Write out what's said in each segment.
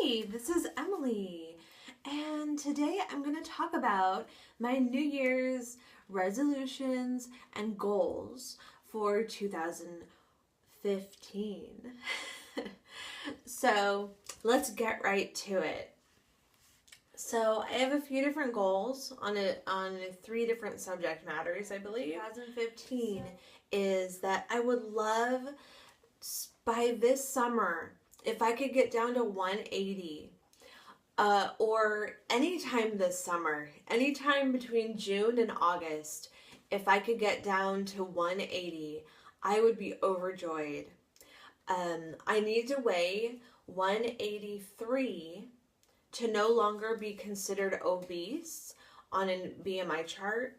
Hey, this is Emily, and today I'm going to talk about my New Year's resolutions and goals for 2015. So let's get right to it. So I have a few different goals on three different subject matters, I believe. 2015 is that I would love by this summer if I could get down to 180, or anytime this summer, anytime between June and August, if I could get down to 180, I would be overjoyed. I need to weigh 183 to no longer be considered obese on a BMI chart.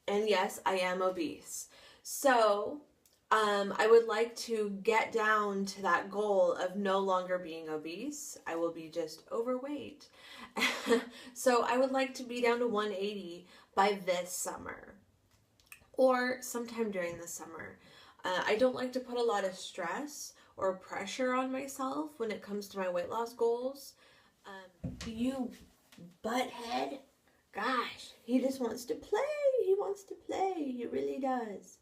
And yes, I am obese. So I would like to get down to that goal of no longer being obese. I will be just overweight. So I would like to be down to 180 by this summer or sometime during the summer. I don't like to put a lot of stress or pressure on myself when it comes to my weight loss goals. You butthead. Gosh, he just wants to play. He wants to play. He really does.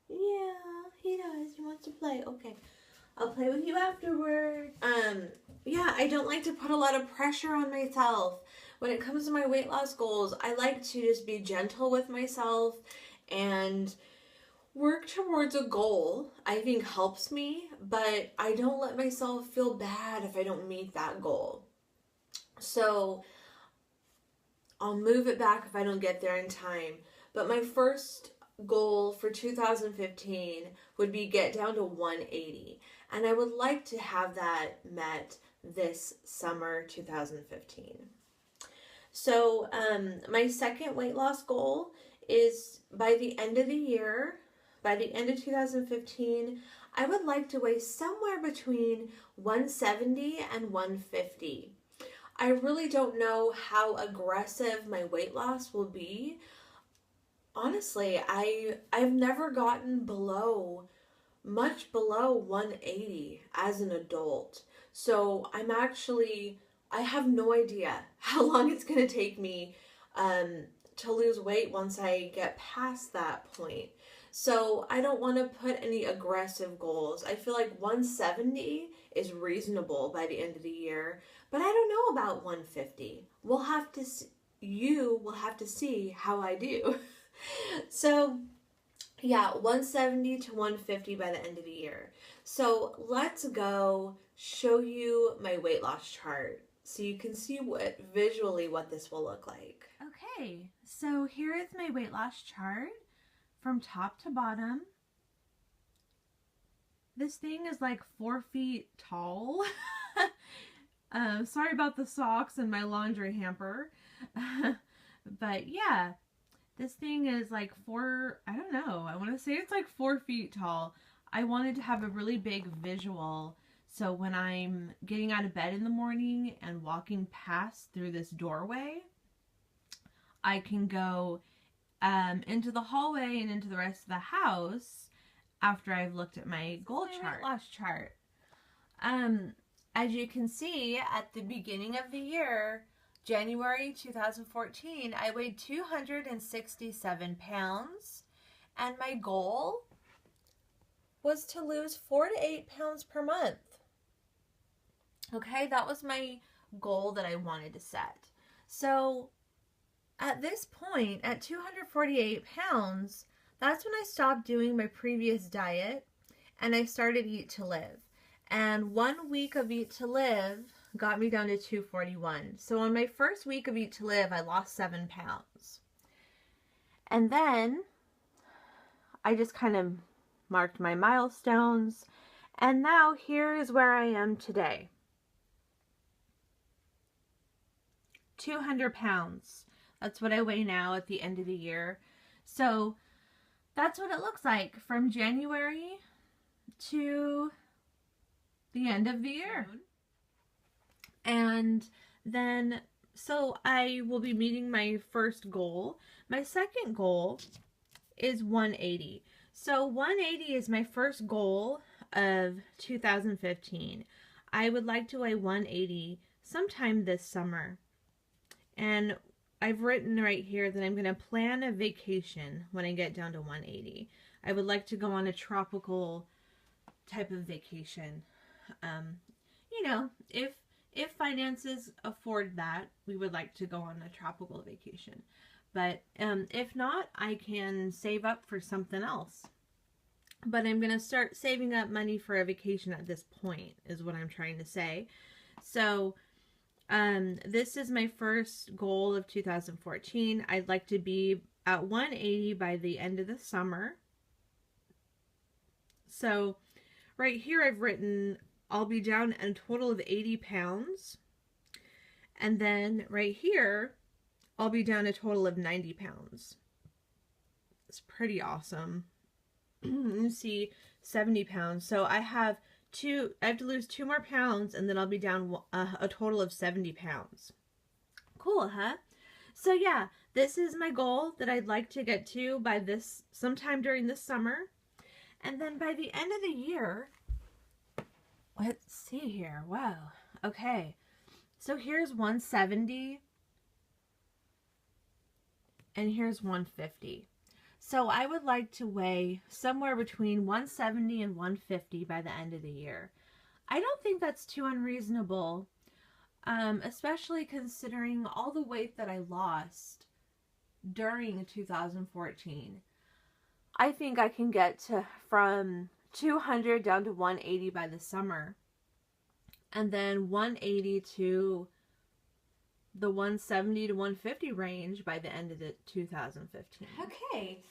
Yeah, he does. He wants to play. Okay. I'll play with you afterward. Yeah, I don't like to put a lot of pressure on myself. When it comes to my weight loss goals, I like to just be gentle with myself and work towards a goal. I think helps me, but I don't let myself feel bad if I don't meet that goal. So I'll move it back if I don't get there in time. But my first goal for 2015 would be get down to 180. And I would like to have that met this summer 2015. So my second weight loss goal is by the end of the year, by the end of 2015, I would like to weigh somewhere between 170 and 150. I really don't know how aggressive my weight loss will be. Honestly, I've never gotten much below 180 as an adult. So I have no idea how long it's going to take me to lose weight once I get past that point. So I don't want to put any aggressive goals. I feel like 170 is reasonable by the end of the year, but I don't know about 150. You will have to see how I do. So yeah, 170 to 150 by the end of the year. So let's go show you my weight loss chart so you can see visually what this will look like. Okay, so here is my weight loss chart from top to bottom. This thing is like 4 feet tall. Sorry about the socks and my laundry hamper. But yeah, this thing is like I don't know, I want to say it's like 4 feet tall. I wanted to have a really big visual, so when I'm getting out of bed in the morning and walking past through this doorway, I can go into the hallway and into the rest of the house after I've looked at my goal chart. Weight loss chart. As you can see, at the beginning of the year, January 2014, I weighed 267 pounds, and my goal was to lose 4 to 8 pounds per month. Okay, that was my goal that I wanted to set. So at this point, at 248 pounds, that's when I stopped doing my previous diet and I started Eat to Live. And 1 week of Eat to Live got me down to 241. So on my first week of Eat to Live, I lost 7 pounds. And then I just kind of marked my milestones. And now here is where I am today. 200 pounds. That's what I weigh now at the end of the year. So that's what it looks like from January to the end of the year. And then, so I will be meeting my first goal. My second goal is 180. So 180 is my first goal of 2015. I would like to weigh 180 sometime this summer. And I've written right here that I'm going to plan a vacation when I get down to 180. I would like to go on a tropical type of vacation. You know, if finances afford that, we would like to go on a tropical vacation. But if not, I can save up for something else. But I'm going to start saving up money for a vacation at this point, is what I'm trying to say. So, this is my first goal of 2014. I'd like to be at 180 by the end of the summer. So, right here I've written I'll be down a total of 80 pounds. And then right here, I'll be down a total of 90 pounds. It's pretty awesome. You see 70 pounds. So I have to lose 2 more pounds, and then I'll be down a total of 70 pounds. Cool, huh? So yeah, this is my goal that I'd like to get to by sometime during this summer. And then by the end of the year, let's see here. Wow. Okay. So here's 170. And here's 150. So I would like to weigh somewhere between 170 and 150 by the end of the year. I don't think that's too unreasonable, especially considering all the weight that I lost during 2014. I think I can get from 200 down to 180 by the summer, and then 180 to the 170 to 150 range by the end of 2015. Okay,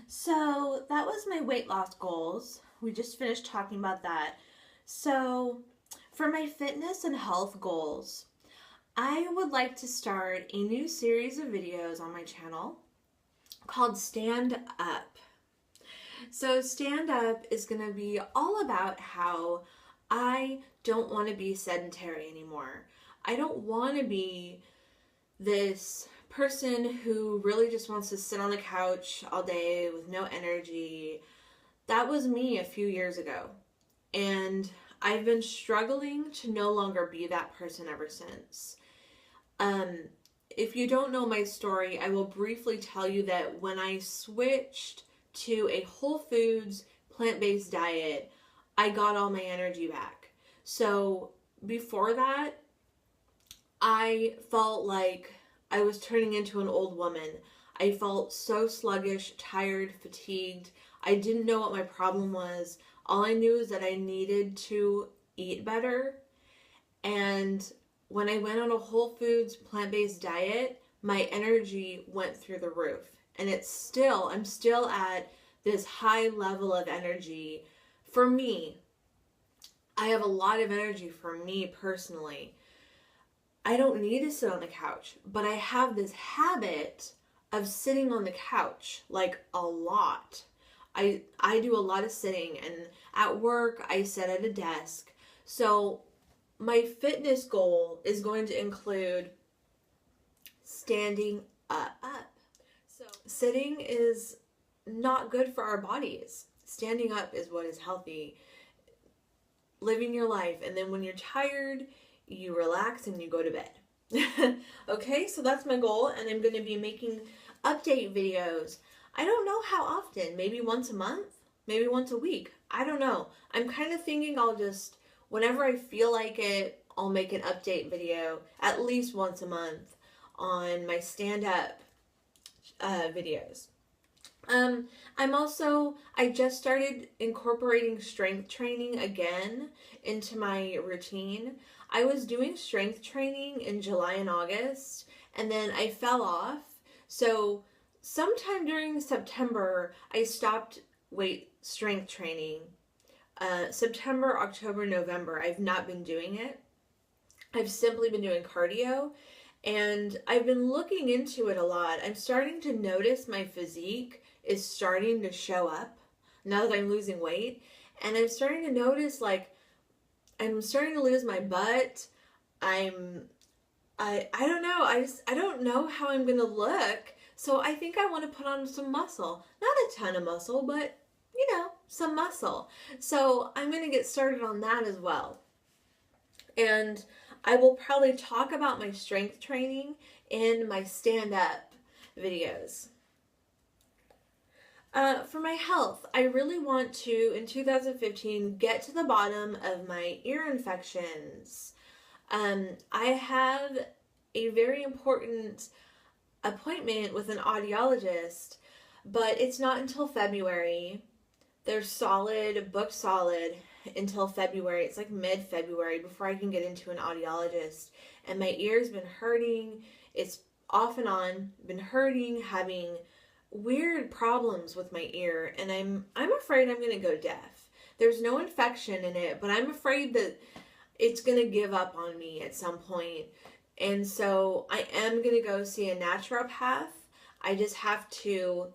so that was my weight loss goals. We just finished talking about that. So for my fitness and health goals, I would like to start a new series of videos on my channel called Stand Up. So Stand Up is going to be all about how I don't want to be sedentary anymore. I don't want to be this person who really just wants to sit on the couch all day with no energy. That was me a few years ago. And I've been struggling to no longer be that person ever since. If you don't know my story, I will briefly tell you that when I switched to a whole foods, plant-based diet, I got all my energy back. So before that, I felt like I was turning into an old woman. I felt so sluggish, tired, fatigued. I didn't know what my problem was. All I knew is that I needed to eat better. And when I went on a whole foods, plant-based diet, my energy went through the roof. And I'm still at this high level of energy. For me, I have a lot of energy for me personally. I don't need to sit on the couch, but I have this habit of sitting on the couch, like a lot. I do a lot of sitting, and at work I sit at a desk. So my fitness goal is going to include standing up. So sitting is not good for our bodies. Standing up is what is healthy. Living your life, and then when you're tired, you relax and you go to bed. Okay, so that's my goal, and I'm going to be making update videos. I don't know how often, maybe once a month, maybe once a week. I don't know. I'm kind of thinking I'll just, whenever I feel like it, I'll make an update video at least once a month on my stand-up videos. I just started incorporating strength training again into my routine. I was doing strength training in July and August, and then I fell off. So sometime during September, I stopped strength training. September, October, November, I've not been doing it. I've simply been doing cardio, and I've been looking into it a lot. I'm starting to notice my physique is starting to show up now that I'm losing weight, and I'm starting to notice, like, I'm starting to lose my butt. I don't know. I don't know how I'm going to look. So I think I want to put on some muscle. Not a ton of muscle, but, some muscle. So I'm going to get started on that as well. And I will probably talk about my strength training in my stand-up videos. For my health, I really want to, in 2015, get to the bottom of my ear infections. I have a very important appointment with an audiologist, but it's not until February. They're solid, booked solid until February. It's like mid-February before I can get into an audiologist. And my ear's been hurting. It's off and on been hurting, having weird problems with my ear, and I'm afraid I'm going to go deaf. There's no infection in it, but I'm afraid that it's going to give up on me at some point. And so I am going to go see a naturopath. I just have to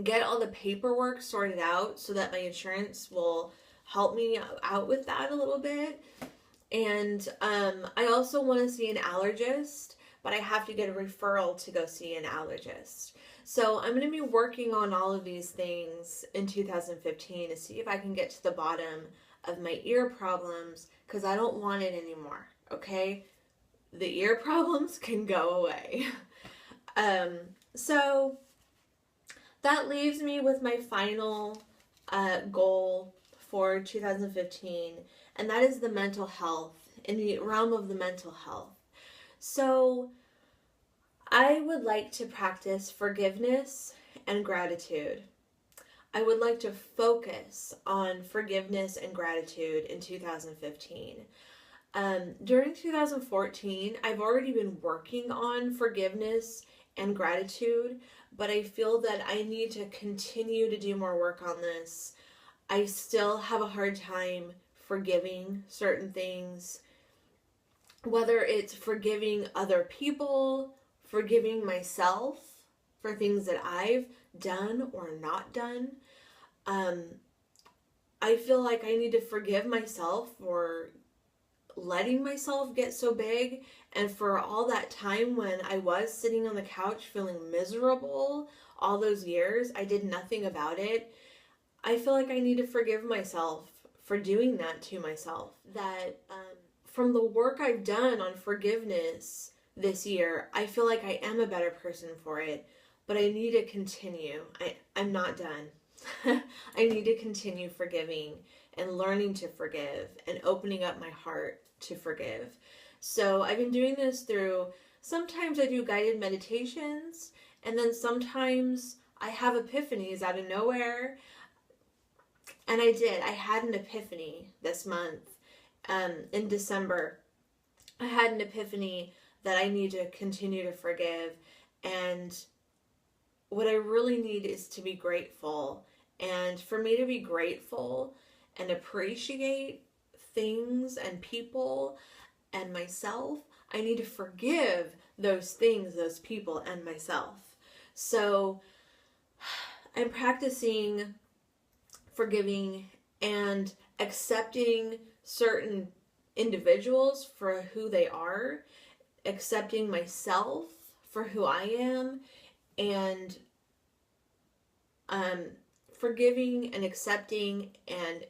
get all the paperwork sorted out so that my insurance will help me out with that a little bit. And I also want to see an allergist, but I have to get a referral to go see an allergist. So I'm going to be working on all of these things in 2015 to see if I can get to the bottom of my ear problems, because I don't want it anymore, okay? The ear problems can go away. So that leaves me with my final goal for 2015, and that is the mental health, in the realm of the mental health. So I would like to practice forgiveness and gratitude. I would like to focus on forgiveness and gratitude in 2015. During 2014, I've already been working on forgiveness and gratitude, but I feel that I need to continue to do more work on this. I still have a hard time forgiving certain things, whether it's forgiving other people, forgiving myself for things that I've done or not done. I feel like I need to forgive myself for letting myself get so big, and for all that time when I was sitting on the couch feeling miserable all those years, I did nothing about it. I feel like I need to forgive myself for doing that to myself. That from the work I've done on forgiveness this year, I feel like I am a better person for it, but I need to continue. I'm not done. I need to continue forgiving and learning to forgive and opening up my heart to forgive. So I've been doing this through, sometimes I do guided meditations, and then sometimes I have epiphanies out of nowhere. And I had an epiphany this month, in December. I had an epiphany that I need to continue to forgive, and what I really need is to be grateful. And for me to be grateful and appreciate things and people and myself, I need to forgive those things, those people, and myself. So I'm practicing forgiving and accepting certain individuals for who they are, accepting myself for who I am, and forgiving and accepting, and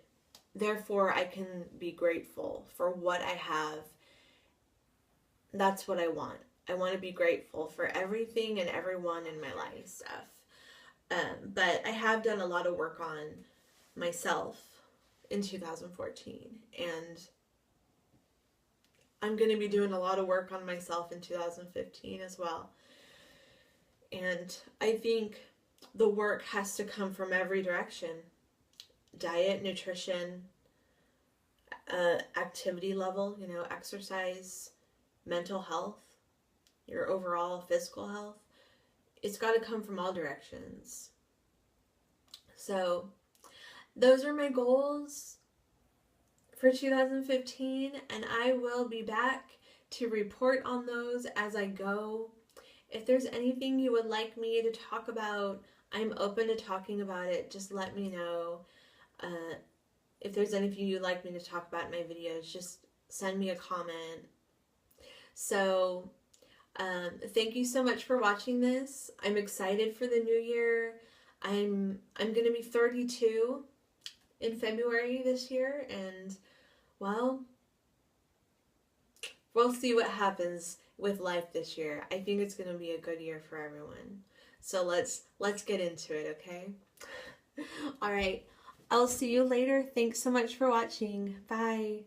therefore I can be grateful for what I have. That's what I want. I want to be grateful for everything and everyone in my life stuff. But I have done a lot of work on myself in 2014, and I'm going to be doing a lot of work on myself in 2015 as well. And I think the work has to come from every direction: diet, nutrition, activity level, exercise, mental health, your overall physical health. It's got to come from all directions. So those are my goals for 2015, and I will be back to report on those as I go. If there's anything you would like me to talk about, I'm open to talking about it. Just let me know. If there's anything you'd like me to talk about in my videos, just send me a comment. So thank you so much for watching this. I'm excited for the new year. I'm going to be 32 in February this year, and well, we'll see what happens with life this year. I think it's going to be a good year for everyone. So let's get into it, okay? All right. I'll see you later. Thanks so much for watching. Bye.